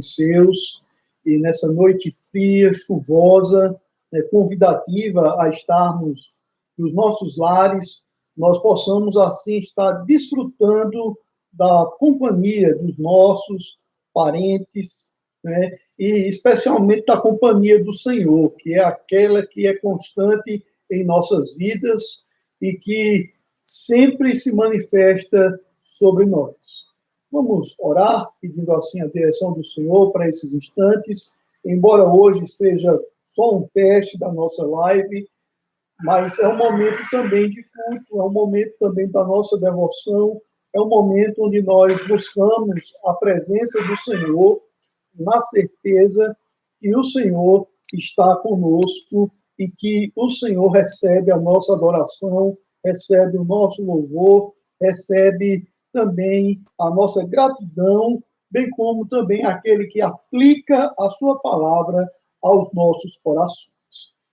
seus, e nessa noite fria, chuvosa, convidativa a estarmos nos nossos lares, nós possamos assim estar desfrutando da companhia dos nossos parentes, né? E especialmente da companhia do Senhor, que é aquela que é constante em nossas vidas e que sempre se manifesta sobre nós. Vamos orar, pedindo assim a direção do Senhor para esses instantes, embora hoje seja só um teste da nossa live, mas é um momento também de culto, é um momento também da nossa devoção, é um momento onde nós buscamos a presença do Senhor, na certeza que o Senhor está conosco e que o Senhor recebe a nossa adoração, recebe o nosso louvor, recebe também a nossa gratidão, bem como também aquele que aplica a sua palavra aos nossos corações.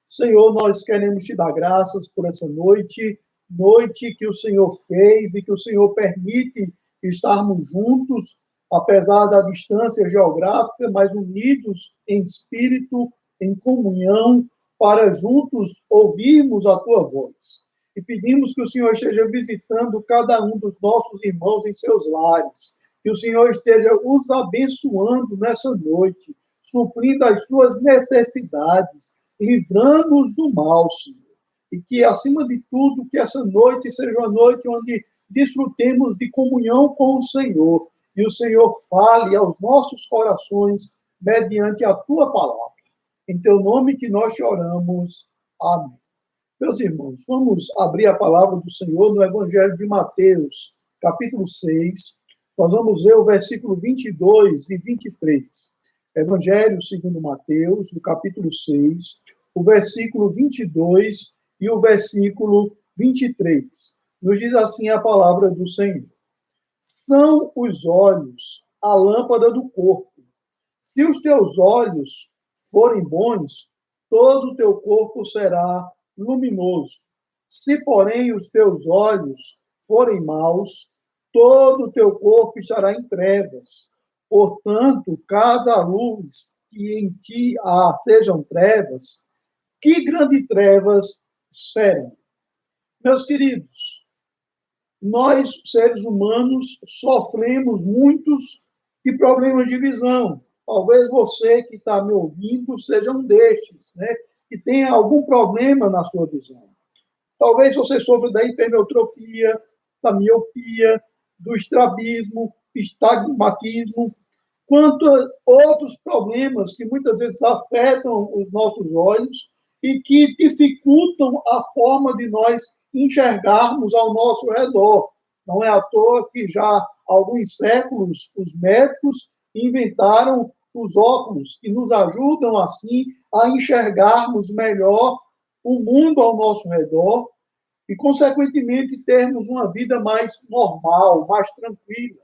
Senhor, nós queremos te dar graças por essa noite, noite que o Senhor fez e que o Senhor permite estarmos juntos, apesar da distância geográfica, mas unidos em espírito, em comunhão, para juntos ouvirmos a tua voz. E pedimos que o Senhor esteja visitando cada um dos nossos irmãos em seus lares, que o Senhor esteja os abençoando nessa noite, suprindo as suas necessidades, livrando-os do mal, Senhor. E que, acima de tudo, que essa noite seja uma noite onde desfrutemos de comunhão com o Senhor, e o Senhor fale aos nossos corações mediante a tua palavra. Em teu nome que nós te oramos. Amém. Meus irmãos, vamos abrir a palavra do Senhor no Evangelho de Mateus, capítulo 6. Nós vamos ler o versículo 22 e 23. Evangelho segundo Mateus, no capítulo 6, o versículo 22 e o versículo 23. Nos diz assim a palavra do Senhor. São os olhos a lâmpada do corpo. Se os teus olhos forem bons, todo o teu corpo será luminoso. Se, porém, os teus olhos forem maus, todo o teu corpo estará em trevas. Portanto, caso a luz que em ti há sejam trevas, que grandes trevas serão? Meus queridos, nós, seres humanos, sofremos muitos de problemas de visão. Talvez você que está me ouvindo seja um destes, né? Que tenha algum problema na sua visão. Talvez você sofra da hipermetropia, da miopia, do estrabismo, estigmatismo, quanto a outros problemas que muitas vezes afetam os nossos olhos e que dificultam a forma de nós enxergarmos ao nosso redor. Não é à toa que já há alguns séculos os médicos inventaram os óculos que nos ajudam, assim, a enxergarmos melhor o mundo ao nosso redor e, consequentemente, termos uma vida mais normal, mais tranquila.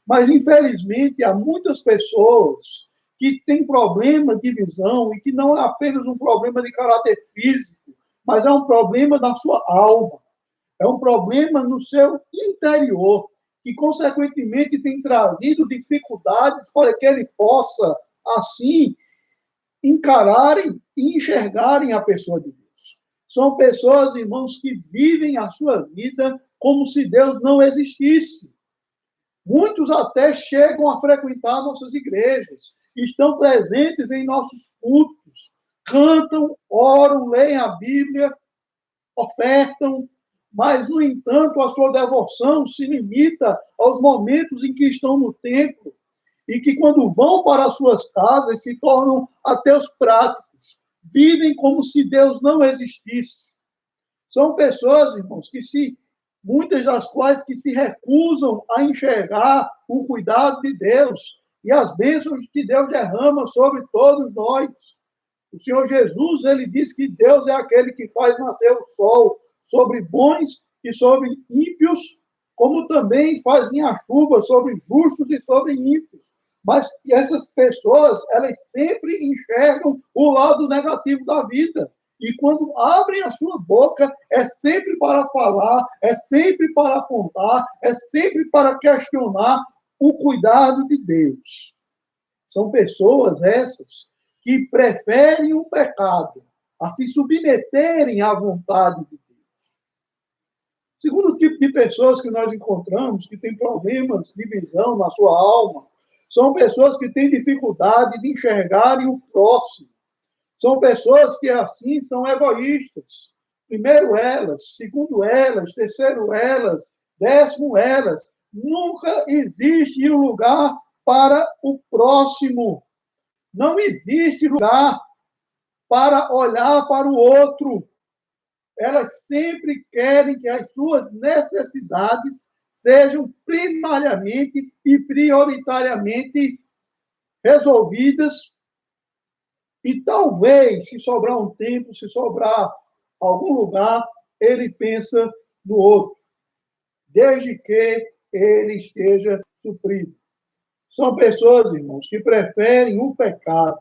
Mas, infelizmente, há muitas pessoas que têm problema de visão e que não é apenas um problema de caráter físico, mas é um problema da sua alma, é um problema no seu interior, que, consequentemente, tem trazido dificuldades para que ele possa, assim, encararem e enxergarem a pessoa de Deus. São pessoas, irmãos, que vivem a sua vida como se Deus não existisse. Muitos até chegam a frequentar nossas igrejas, estão presentes em nossos cultos, cantam, oram, leem a Bíblia, ofertam, mas, no entanto, a sua devoção se limita aos momentos em que estão no templo e que, quando vão para as suas casas, se tornam ateus práticos, vivem como se Deus não existisse. São pessoas, irmãos, muitas das quais que se recusam a enxergar o cuidado de Deus e as bênçãos que Deus derrama sobre todos nós. O Senhor Jesus, ele diz que Deus é aquele que faz nascer o sol sobre bons e sobre ímpios, como também faz vir a chuva sobre justos e sobre ímpios. Mas essas pessoas, elas sempre enxergam o lado negativo da vida. E quando abrem a sua boca, é sempre para falar, é sempre para apontar, é sempre para questionar o cuidado de Deus. São pessoas essas que preferem o pecado a se submeterem à vontade de Deus. Segundo tipo de pessoas que nós encontramos, que têm problemas de visão na sua alma, são pessoas que têm dificuldade de enxergarem o próximo. São pessoas que, assim, são egoístas. Primeiro elas, segundo elas, terceiro elas, décimo elas. Nunca existe um lugar para o próximo. Não existe lugar para olhar para o outro. Elas sempre querem que as suas necessidades sejam primariamente e prioritariamente resolvidas. E talvez, se sobrar um tempo, se sobrar algum lugar, ele pensa no outro, desde que ele esteja suprido. São pessoas, irmãos, que preferem o pecado,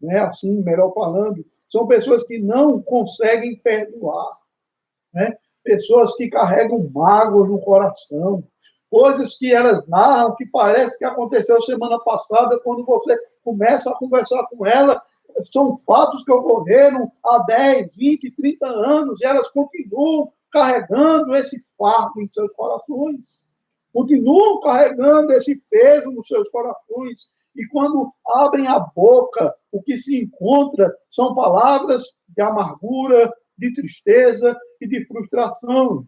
né? Assim, melhor falando, são pessoas que não conseguem perdoar, né? Pessoas que carregam mágoa no coração, coisas que elas narram que parece que aconteceu semana passada, quando você começa a conversar com ela, são fatos que ocorreram há 10, 20, 30 anos, e elas continuam carregando esse fardo em seus corações, continuam carregando esse peso nos seus corações, e quando abrem a boca, o que se encontra são palavras de amargura, de tristeza e de frustração.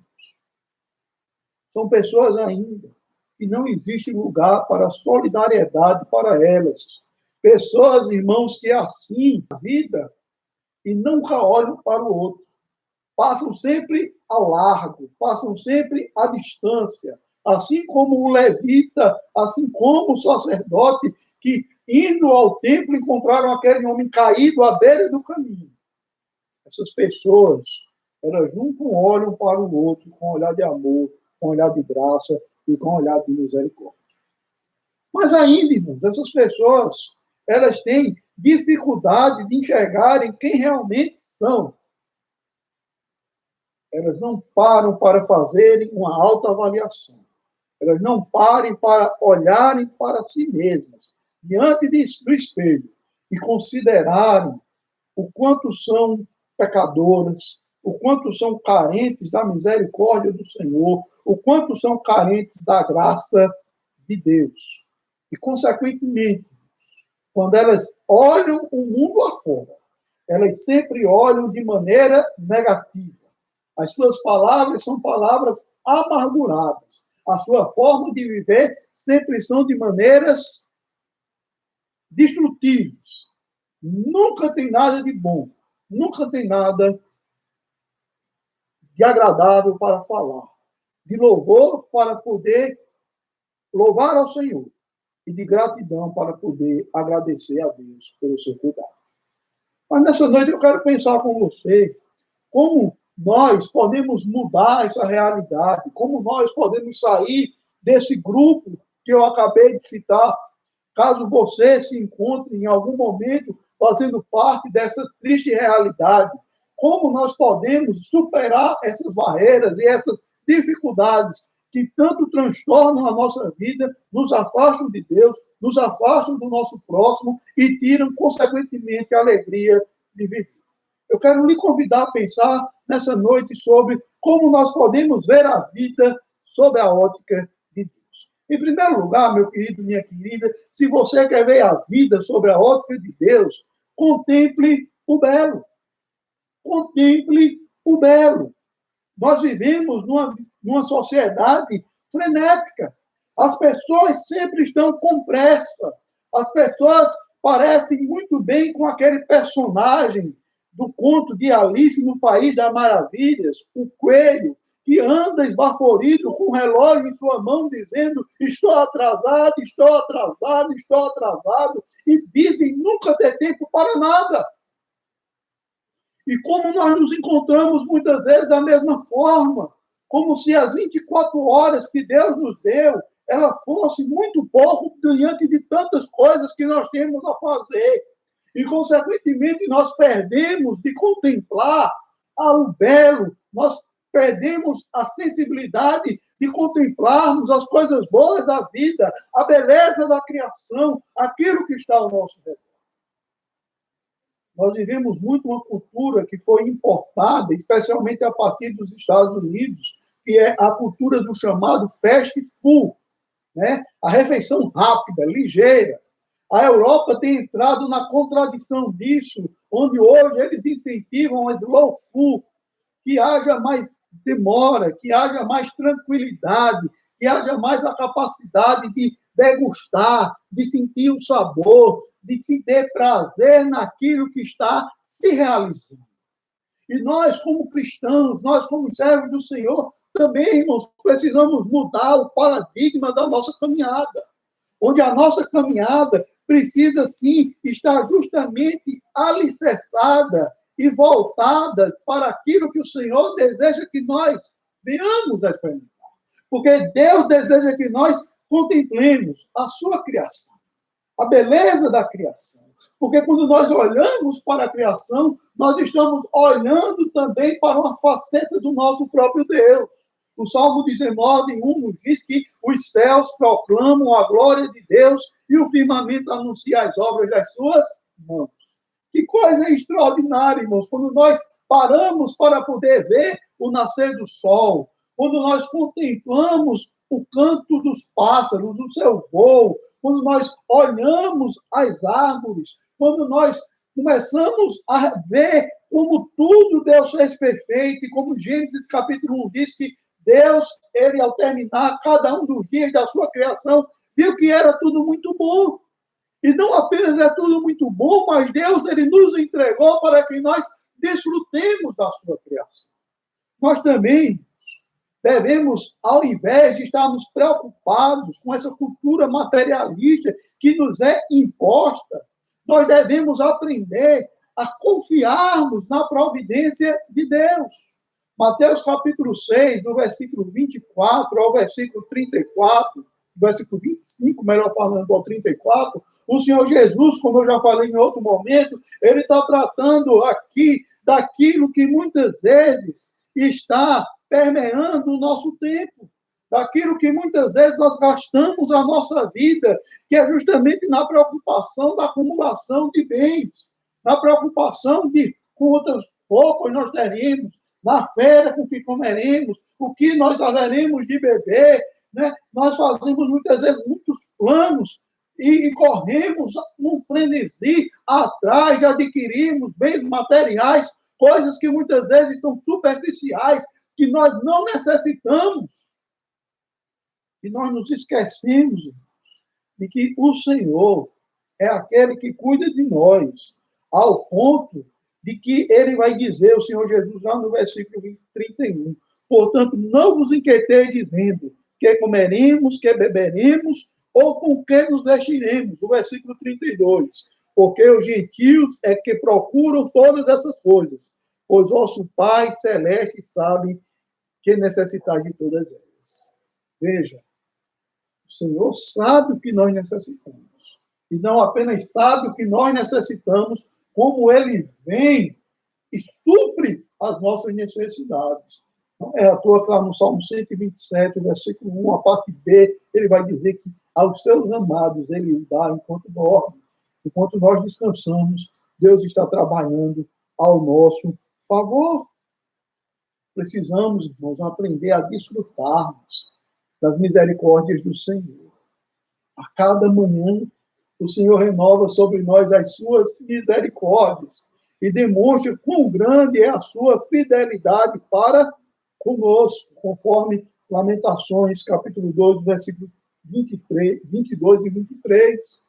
São pessoas ainda que não existe lugar para solidariedade para elas. Pessoas, irmãos, que assim a vida e nunca olham para o outro. Passam sempre ao largo, passam sempre à distância. Assim como o levita, assim como o sacerdote, que indo ao templo encontraram aquele homem caído à beira do caminho. Essas pessoas, elas nunca olham para o outro com um olhar de amor, com um olhar de graça e com um olhar de misericórdia. Mas ainda, irmãos, essas pessoas, elas têm dificuldade de enxergarem quem realmente são. Elas não param para fazerem uma autoavaliação. Elas não parem para olharem para si mesmas, diante do espelho, e considerarem o quanto são pecadoras, o quanto são carentes da misericórdia do Senhor, o quanto são carentes da graça de Deus. E, consequentemente, quando elas olham o mundo afora, elas sempre olham de maneira negativa. As suas palavras são palavras amarguradas. A sua forma de viver sempre são de maneiras destrutivas. Nunca tem nada de bom. Nunca tem nada de agradável para falar. De louvor para poder louvar ao Senhor. E de gratidão para poder agradecer a Deus pelo seu cuidado. Mas nessa noite eu quero pensar com você como nós podemos mudar essa realidade, como nós podemos sair desse grupo que eu acabei de citar, caso você se encontre em algum momento fazendo parte dessa triste realidade, como nós podemos superar essas barreiras e essas dificuldades que tanto transtornam a nossa vida, nos afastam de Deus, nos afastam do nosso próximo e tiram, consequentemente, a alegria de viver. Eu quero lhe convidar a pensar nessa noite sobre como nós podemos ver a vida sob a ótica de Deus. Em primeiro lugar, meu querido, minha querida, se você quer ver a vida sob a ótica de Deus, contemple o belo. Contemple o belo. Nós vivemos numa sociedade frenética. As pessoas sempre estão com pressa. As pessoas parecem muito bem com aquele personagem do conto de Alice no País das Maravilhas, o coelho, que anda esbaforido com o relógio em sua mão, dizendo: estou atrasado, estou atrasado, estou atrasado, e dizem nunca ter tempo para nada. E como nós nos encontramos muitas vezes da mesma forma, como se as 24 horas que Deus nos deu, ela fosse muito pouco diante de tantas coisas que nós temos a fazer. E, consequentemente, nós perdemos de contemplar o belo, nós perdemos a sensibilidade de contemplarmos as coisas boas da vida, a beleza da criação, aquilo que está ao nosso redor. Nós vivemos muito uma cultura que foi importada, especialmente a partir dos Estados Unidos, que é a cultura do chamado fast food, né? A refeição rápida, ligeira. A Europa tem entrado na contradição disso, onde hoje eles incentivam a slow food, que haja mais demora, que haja mais tranquilidade, que haja mais a capacidade de degustar, de sentir o sabor, de se ter prazer naquilo que está se realizando. E nós, como cristãos, nós, como servos do Senhor, também, irmãos, precisamos mudar o paradigma da nossa caminhada, onde a nossa caminhada precisa, sim, estar justamente alicerçada e voltada para aquilo que o Senhor deseja que nós venhamos a experimentar. Porque Deus deseja que nós contemplemos a sua criação, a beleza da criação. Porque quando nós olhamos para a criação, nós estamos olhando também para uma faceta do nosso próprio Deus. O Salmo 19:1 nos diz que os céus proclamam a glória de Deus e o firmamento anuncia as obras das suas mãos. Que coisa extraordinária, irmãos, quando nós paramos para poder ver o nascer do sol, quando nós contemplamos o canto dos pássaros, o seu voo, quando nós olhamos as árvores, quando nós começamos a ver como tudo Deus fez perfeito, e como Gênesis capítulo 1 diz que Deus, ele ao terminar cada um dos dias da sua criação, viu que era tudo muito bom. E não apenas é tudo muito bom, mas Deus, ele nos entregou para que nós desfrutemos da sua criação. Nós também devemos, ao invés de estarmos preocupados com essa cultura materialista que nos é imposta, nós devemos aprender a confiarmos na providência de Deus. Mateus capítulo 6, do versículo 24 ao versículo 34, versículo 25, melhor falando, ao 34, o Senhor Jesus, como eu já falei em outro momento, ele está tratando aqui daquilo que muitas vezes está permeando o nosso tempo, daquilo que muitas vezes nós gastamos a nossa vida, que é justamente na preocupação da acumulação de bens, na preocupação de quantas roupas nós teremos, na feira com que comeremos, o que nós haveremos de beber, né? Nós fazemos muitas vezes muitos planos e corremos num frenesi atrás de adquirirmos bens materiais, coisas que muitas vezes são superficiais, que nós não necessitamos. E nós nos esquecemos de que o Senhor é aquele que cuida de nós, ao ponto de que ele vai dizer, o Senhor Jesus, lá no versículo 31, portanto, não vos inquieteis dizendo que comeremos, que beberemos, ou com que nos vestiremos, no versículo 32, porque os gentios é que procuram todas essas coisas, pois vosso Pai Celeste sabe que necessitais de todas elas. Veja, o Senhor sabe o que nós necessitamos. E não apenas sabe o que nós necessitamos, como Ele vem e supre as nossas necessidades. Não é à toa que lá no Salmo 127, versículo 1, a parte B, ele vai dizer que aos seus amados Ele dá enquanto dorme. Enquanto nós descansamos, Deus está trabalhando ao nosso favor. Precisamos, irmãos, aprender a desfrutarmos das misericórdias do Senhor. A cada manhã, o Senhor renova sobre nós as suas misericórdias e demonstra quão grande é a sua fidelidade para conosco, conforme Lamentações, capítulo 12, versículo 22 e 23.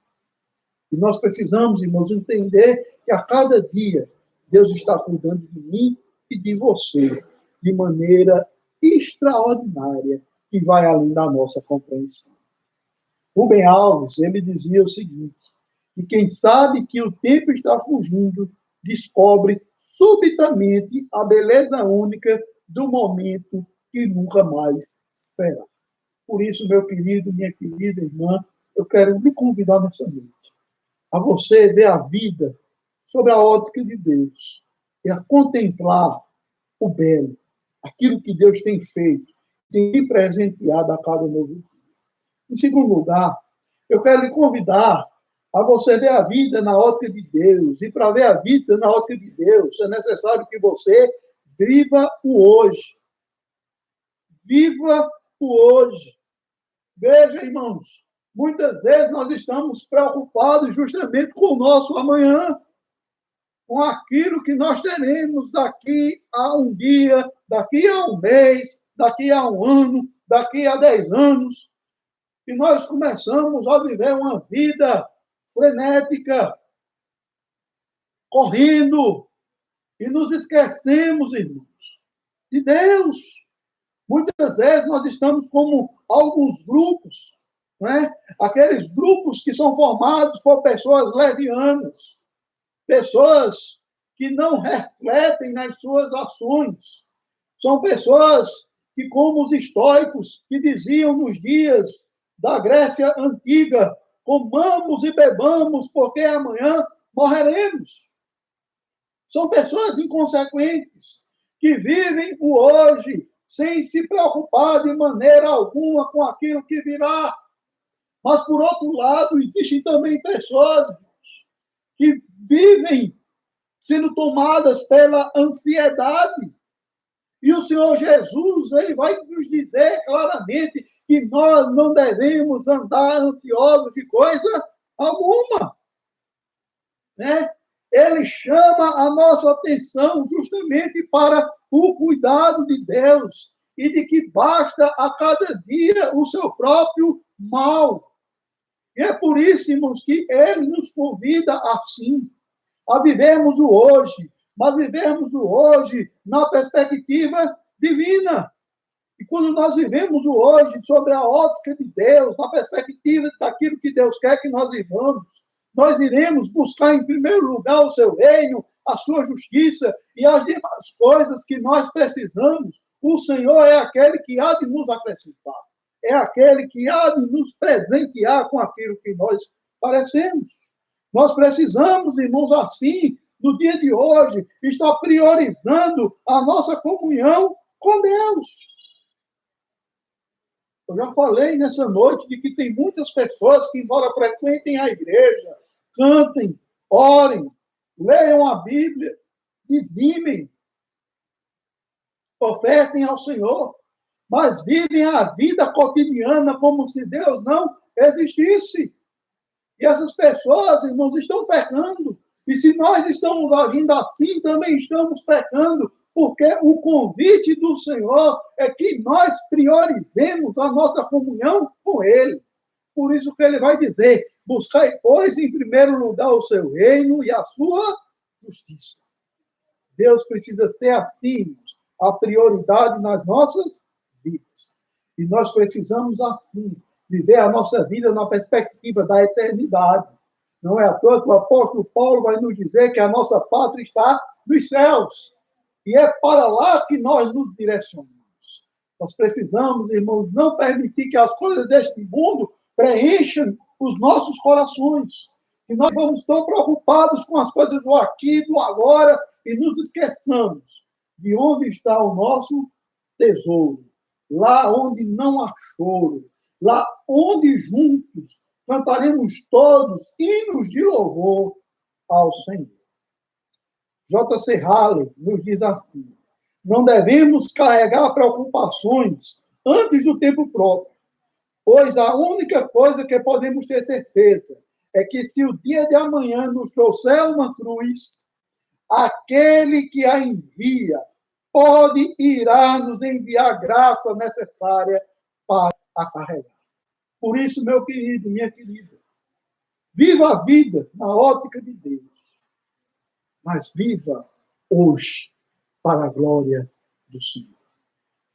E nós precisamos, irmãos, entender que a cada dia Deus está cuidando de mim e de você de maneira extraordinária que vai além da nossa compreensão. Rubem Alves, ele dizia o seguinte, que quem sabe que o tempo está fugindo, descobre subitamente a beleza única do momento que nunca mais será. Por isso, meu querido, minha querida irmã, eu quero lhe convidar nessa noite a você ver a vida sob a ótica de Deus e a contemplar o belo, aquilo que Deus tem feito, tem me presenteado a cada novo dia. Em segundo lugar, eu quero lhe convidar a você ver a vida na ótica de Deus. E para ver a vida na ótica de Deus, é necessário que você viva o hoje. Viva o hoje. Veja, irmãos, muitas vezes nós estamos preocupados justamente com o nosso amanhã, com aquilo que nós teremos daqui a um dia, daqui a um mês, daqui a um ano, daqui a 10 anos. E nós começamos a viver uma vida frenética, correndo, e nos esquecemos, irmãos, de Deus. Muitas vezes nós estamos como alguns grupos, né? Aqueles grupos que são formados por pessoas levianas, pessoas que não refletem nas suas ações. São pessoas que, como os estoicos, que diziam nos dias da Grécia Antiga, comamos e bebamos, porque amanhã morreremos. São pessoas inconsequentes, que vivem o hoje, sem se preocupar de maneira alguma com aquilo que virá. Mas, por outro lado, existem também pessoas que vivem sendo tomadas pela ansiedade. E o Senhor Jesus, ele vai nos dizer claramente que nós não devemos andar ansiosos de coisa alguma, né? Ele chama a nossa atenção justamente para o cuidado de Deus e de que basta a cada dia o seu próprio mal. E é por isso, irmãos, que ele nos convida assim, a vivermos o hoje, mas vivermos o hoje na perspectiva divina. E quando nós vivemos o hoje sobre a ótica de Deus, na perspectiva daquilo que Deus quer que nós vivamos, nós iremos buscar em primeiro lugar o seu reino, a sua justiça e as demais coisas que nós precisamos. O Senhor é aquele que há de nos acrescentar, é aquele que há de nos presentear com aquilo que nós parecemos. Nós precisamos, irmãos, assim, no dia de hoje, estar priorizando a nossa comunhão com Deus. Eu já falei nessa noite de que tem muitas pessoas que, embora frequentem a igreja, cantem, orem, leiam a Bíblia, dizimem, ofertem ao Senhor, mas vivem a vida cotidiana como se Deus não existisse. E essas pessoas, irmãos, estão pecando. E se nós estamos agindo assim, também estamos pecando, porque o convite do Senhor é que nós priorizemos a nossa comunhão com Ele. Por isso que Ele vai dizer, buscai, pois, em primeiro lugar o seu reino e a sua justiça. Deus precisa ser assim, a prioridade nas nossas vidas. E nós precisamos, assim, viver a nossa vida na perspectiva da eternidade. Não é à toa que o apóstolo Paulo vai nos dizer que a nossa pátria está nos céus. E é para lá que nós nos direcionamos. Nós precisamos, irmãos, não permitir que as coisas deste mundo preencham os nossos corações. Que nós vamos tão preocupados com as coisas do aqui, do agora, e nos esqueçamos de onde está o nosso tesouro. Lá onde não há choro. Lá onde juntos cantaremos todos hinos de louvor ao Senhor. J.C. Halley nos diz assim: não devemos carregar preocupações antes do tempo próprio, pois a única coisa que podemos ter certeza é que se o dia de amanhã nos trouxer uma cruz, aquele que a envia pode e irá nos enviar a graça necessária para a carregar. Por isso, meu querido, minha querida, viva a vida na ótica de Deus, mas viva hoje para a glória do Senhor.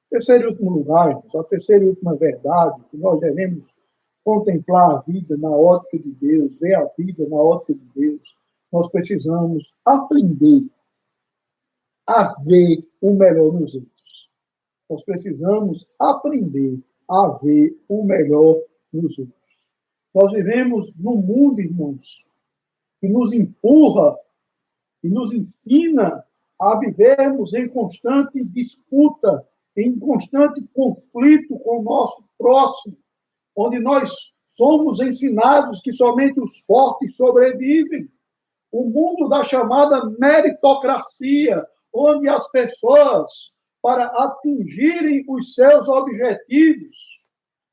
Terceiro e último lugar, a terceira e última verdade, que nós devemos contemplar a vida na ótica de Deus, ver a vida na ótica de Deus, nós precisamos aprender a ver o melhor nos outros. Nós precisamos aprender a ver o melhor nos outros. Nós vivemos num mundo, irmãos, que nos empurra e nos ensina a vivermos em constante disputa em constante conflito com o nosso próximo, onde nós somos ensinados que somente os fortes sobrevivem. O mundo da chamada meritocracia, onde as pessoas, para atingirem os seus objetivos,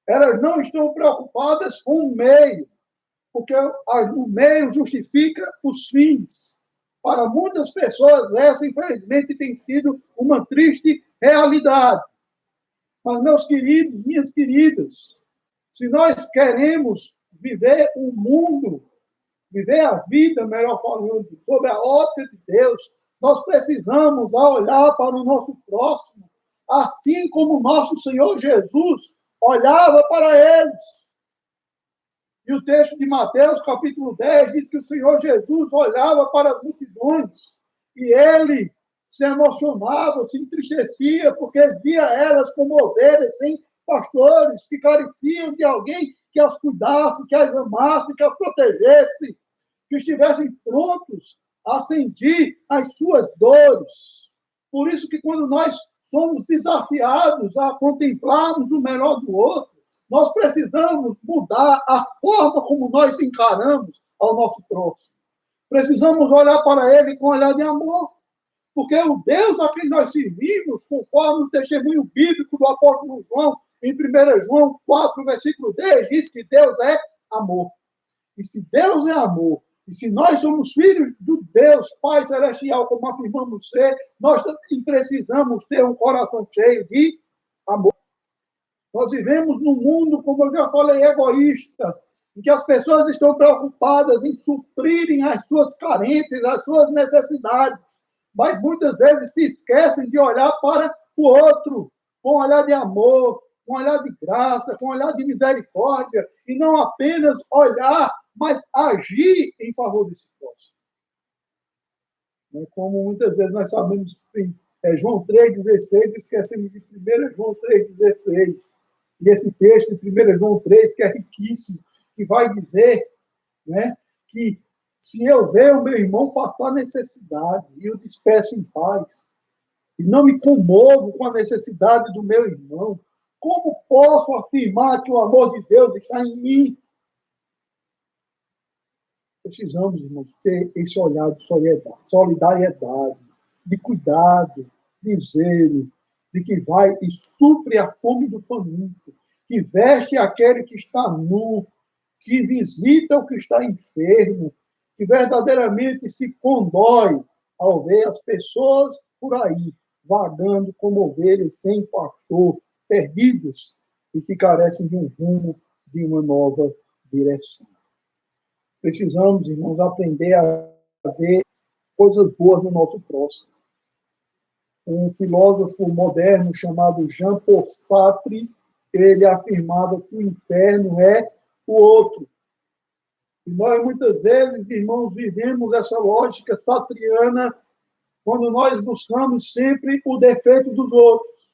elas não estão preocupadas com o meio, porque o meio justifica os fins. Para muitas pessoas, essa, infelizmente, tem sido uma triste realidade. Mas, meus queridos, minhas queridas, se nós queremos viver um mundo, viver a vida, melhor falando, sobre a ótica de Deus, nós precisamos olhar para o nosso próximo, assim como o nosso Senhor Jesus olhava para eles. E o texto de Mateus, capítulo 10, diz que o Senhor Jesus olhava para as multidões e ele se emocionava, se entristecia, porque via elas como ovelhas sem pastores, que careciam de alguém que as cuidasse, que as amasse, que as protegesse, que estivessem prontos a sentir as suas dores. Por isso que quando nós somos desafiados a contemplarmos o melhor do outro, nós precisamos mudar a forma como nós encaramos ao nosso próximo. Precisamos olhar para ele com um olhar de amor, porque o Deus a quem nós servimos, conforme o testemunho bíblico do apóstolo João, em 1 João 4, versículo 10, diz que Deus é amor. E se Deus é amor, e se nós somos filhos do Deus Pai Celestial, como afirmamos ser, nós também precisamos ter um coração cheio de amor. Nós vivemos num mundo, como eu já falei, egoísta, em que as pessoas estão preocupadas em suprirem as suas carências, as suas necessidades, mas muitas vezes se esquecem de olhar para o outro, com um olhar de amor, com um olhar de graça, com um olhar de misericórdia, e não apenas olhar, mas agir em favor desse próximo. Como muitas vezes nós sabemos em João 3,16, esquecemos de 1 João 3,16. E esse texto de 1 João 3, que é riquíssimo, que vai dizer, né, que se eu ver o meu irmão passar necessidade e eu despeço em paz, e não me comovo com a necessidade do meu irmão, como posso afirmar que o amor de Deus está em mim? Precisamos, irmãos, ter esse olhar de solidariedade, de cuidado, de zelo, de que vai e supre a fome do faminto, que veste aquele que está nu, que visita o que está enfermo, que verdadeiramente se condói ao ver as pessoas por aí, vagando como ovelhas sem pastor, perdidas e que carecem de um rumo, de uma nova direção. Precisamos, irmãos, aprender a ver coisas boas no nosso próximo. Um filósofo moderno chamado Jean-Paul Sartre, ele afirmava que o inferno é o outro. E nós, muitas vezes, irmãos, vivemos essa lógica sartriana quando nós buscamos sempre o defeito dos outros.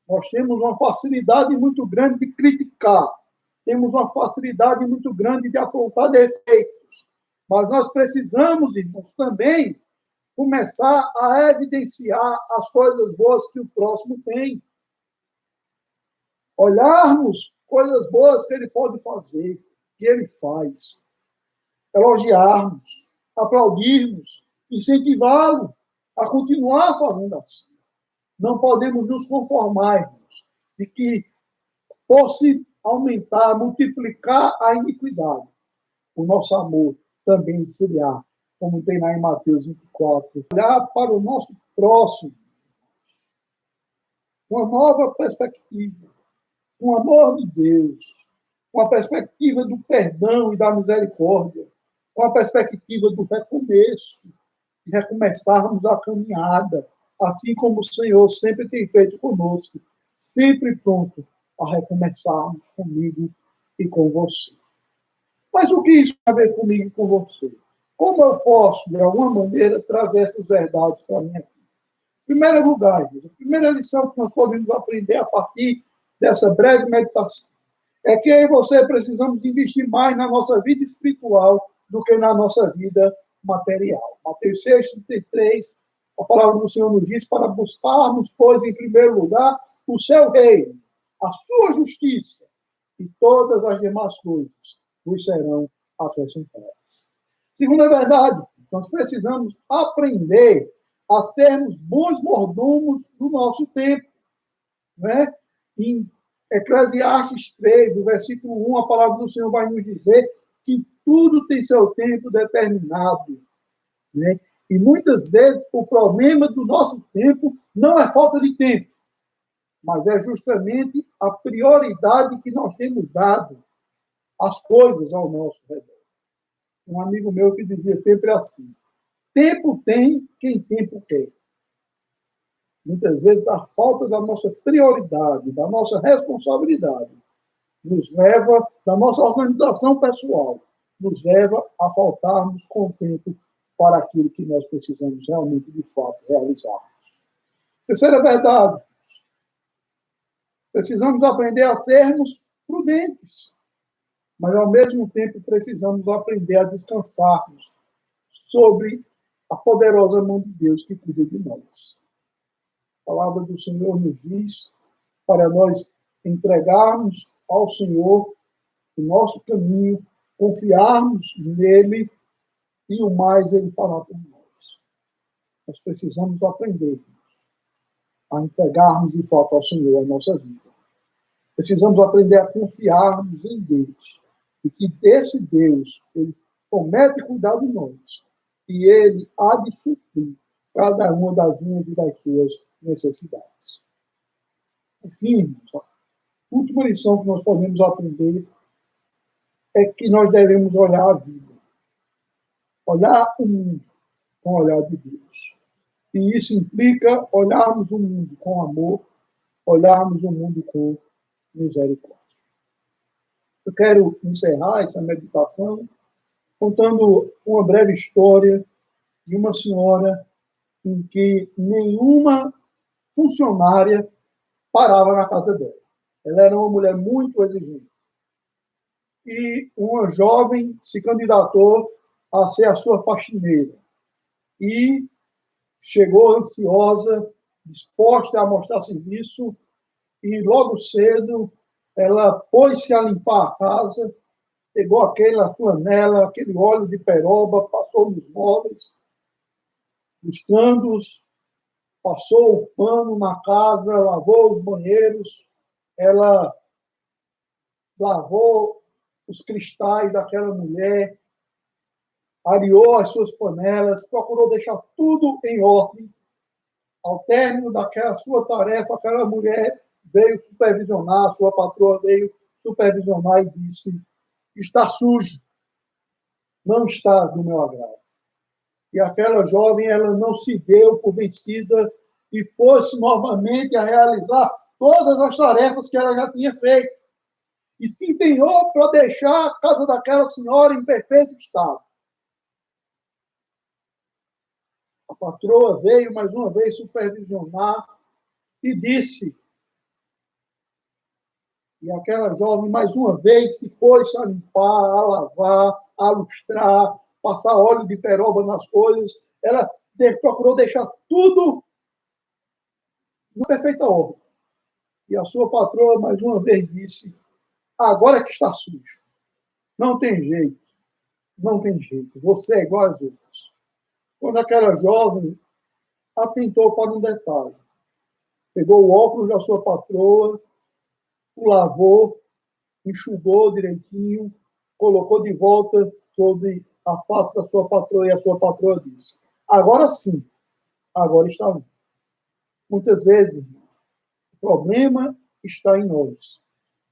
Nós temos uma facilidade muito grande de criticar, temos uma facilidade muito grande de apontar defeitos, mas nós precisamos, irmãos, também começar a evidenciar as coisas boas que o próximo tem. Olharmos coisas boas que ele pode fazer, que ele faz. Elogiarmos, aplaudirmos, incentivá-lo a continuar fazendo assim. Não podemos nos conformarmos de que fosse aumentar, multiplicar a iniquidade. O nosso amor também seria, como tem lá em Mateus 24, olhar para o nosso próximo, uma nova perspectiva, com o amor de Deus, com a perspectiva do perdão e da misericórdia, com a perspectiva do recomeço, de recomeçarmos a caminhada, assim como o Senhor sempre tem feito conosco, sempre pronto a recomeçarmos comigo e com você. Mas o que isso tem a ver comigo e com você? Como eu posso, de alguma maneira, trazer essas verdades para a minha vida? Em primeiro lugar, a primeira lição que nós podemos aprender a partir dessa breve meditação é que eu e você precisamos investir mais na nossa vida espiritual do que na nossa vida material. Mateus 6, 33 A palavra do Senhor nos diz para buscarmos, pois, em primeiro lugar, o seu reino, a sua justiça, e todas as demais coisas nos serão acrescentadas. Segunda verdade, nós precisamos aprender a sermos bons mordomos do nosso tempo. Né? Em Eclesiastes 3, do versículo 1, a palavra do Senhor vai nos dizer que tudo tem seu tempo determinado. Né? E muitas vezes o problema do nosso tempo não é falta de tempo, mas é justamente a prioridade que nós temos dado às coisas ao nosso redor. Um amigo meu que dizia sempre assim: tempo tem quem tempo quer. Muitas vezes a falta da nossa prioridade, da nossa responsabilidade, nos leva, da nossa organização pessoal, nos leva a faltarmos com tempo para aquilo que nós precisamos realmente, de fato, realizar. Terceira verdade, precisamos aprender a sermos prudentes, mas, ao mesmo tempo, precisamos aprender a descansarmos sobre a poderosa mão de Deus que cuida de nós. A palavra do Senhor nos diz para nós entregarmos ao Senhor o nosso caminho, confiarmos nele e o mais ele fará por nós. Nós precisamos aprender a entregarmos de fato ao Senhor a nossa vida. Precisamos aprender a confiarmos em Deus e que desse Deus ele promete cuidar de nós e ele há de suprir cada uma das minhas e das suas necessidades. Por fim, a última lição que nós podemos aprender é que nós devemos olhar a vida, olhar o mundo com o olhar de Deus. E isso implica olharmos o mundo com amor, olharmos o mundo com misericórdia. Eu quero encerrar essa meditação contando uma breve história de uma senhora em que nenhuma funcionária parava na casa dela. Ela era uma mulher muito exigente. E uma jovem se candidatou a ser a sua faxineira. E chegou ansiosa, disposta a mostrar serviço, e logo cedo ela pôs-se a limpar a casa, pegou aquela flanela, aquele óleo de peroba, passou nos móveis, buscando-os, passou o pano na casa, lavou os banheiros, ela lavou os cristais daquela mulher, areou as suas panelas, procurou deixar tudo em ordem. Ao término daquela sua tarefa, aquela mulher veio supervisionar, sua patroa veio supervisionar e disse: está sujo, não está do meu agrado. E aquela jovem, ela não se deu por vencida e pôs-se novamente a realizar todas as tarefas que ela já tinha feito. E se empenhou para deixar a casa daquela senhora em perfeito estado. A patroa veio mais uma vez supervisionar e disse, e aquela jovem mais uma vez se pôs a limpar, a lavar, a lustrar, passar óleo de peroba nas coisas, ela procurou deixar tudo na perfeita ordem. E a sua patroa mais uma vez disse, agora que está sujo, não tem jeito, não tem jeito, você é igual às outras. Quando aquela jovem atentou para um detalhe, pegou o óculos da sua patroa, o lavou, enxugou direitinho, colocou de volta sobre a face da sua patroa e a sua patroa disse, agora sim, agora está limpo. Muitas vezes, o problema está em nós,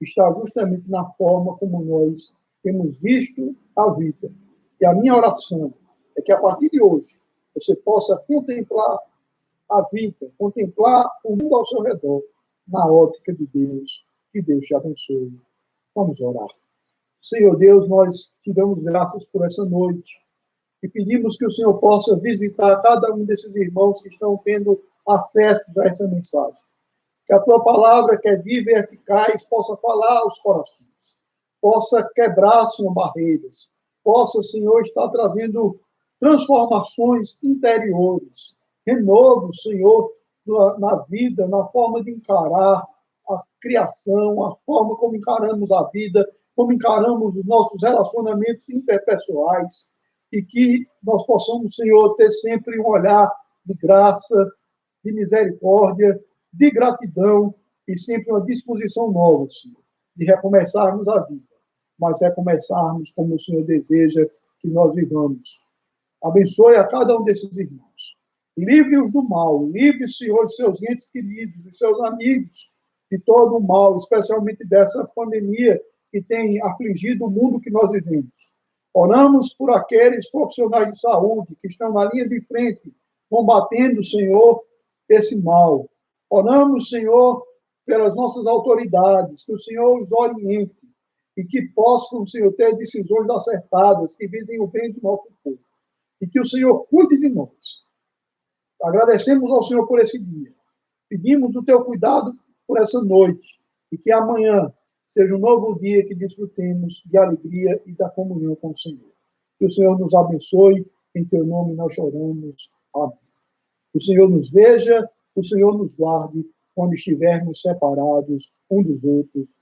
está justamente na forma como nós temos visto a vida. E a minha oração é que a partir de hoje você possa contemplar a vida, contemplar o mundo ao seu redor, na ótica de Deus. Que Deus te abençoe. Vamos orar. Senhor Deus, nós te damos graças por essa noite e pedimos que o Senhor possa visitar cada um desses irmãos que estão tendo acesso a essa mensagem. Que a tua palavra, que é viva e eficaz, possa falar aos corações, possa quebrar, Senhor, barreiras, possa, Senhor, estar trazendo transformações interiores, renovo, Senhor, na vida, na forma de encarar a criação, a forma como encaramos a vida, como encaramos os nossos relacionamentos interpessoais, e que nós possamos, Senhor, ter sempre um olhar de graça, de misericórdia, de gratidão e sempre uma disposição nova, Senhor, de recomeçarmos a vida, mas recomeçarmos como o Senhor deseja que nós vivamos. Abençoe a cada um desses irmãos. Livre-os do mal. Livre, Senhor, de seus entes queridos, de seus amigos, de todo o mal, especialmente dessa pandemia que tem afligido o mundo que nós vivemos. Oramos por aqueles profissionais de saúde que estão na linha de frente, combatendo, Senhor, esse mal. Oramos, Senhor, pelas nossas autoridades, que o Senhor os oriente e que possam, Senhor, ter decisões acertadas, que visem o bem do nosso povo. E que o Senhor cuide de nós. Agradecemos ao Senhor por esse dia. Pedimos o teu cuidado por essa noite. E que amanhã seja um novo dia que desfrutemos de alegria e da comunhão com o Senhor. Que o Senhor nos abençoe. Em teu nome nós choramos. Amém. O Senhor nos veja, o Senhor nos guarde quando estivermos separados um dos outros.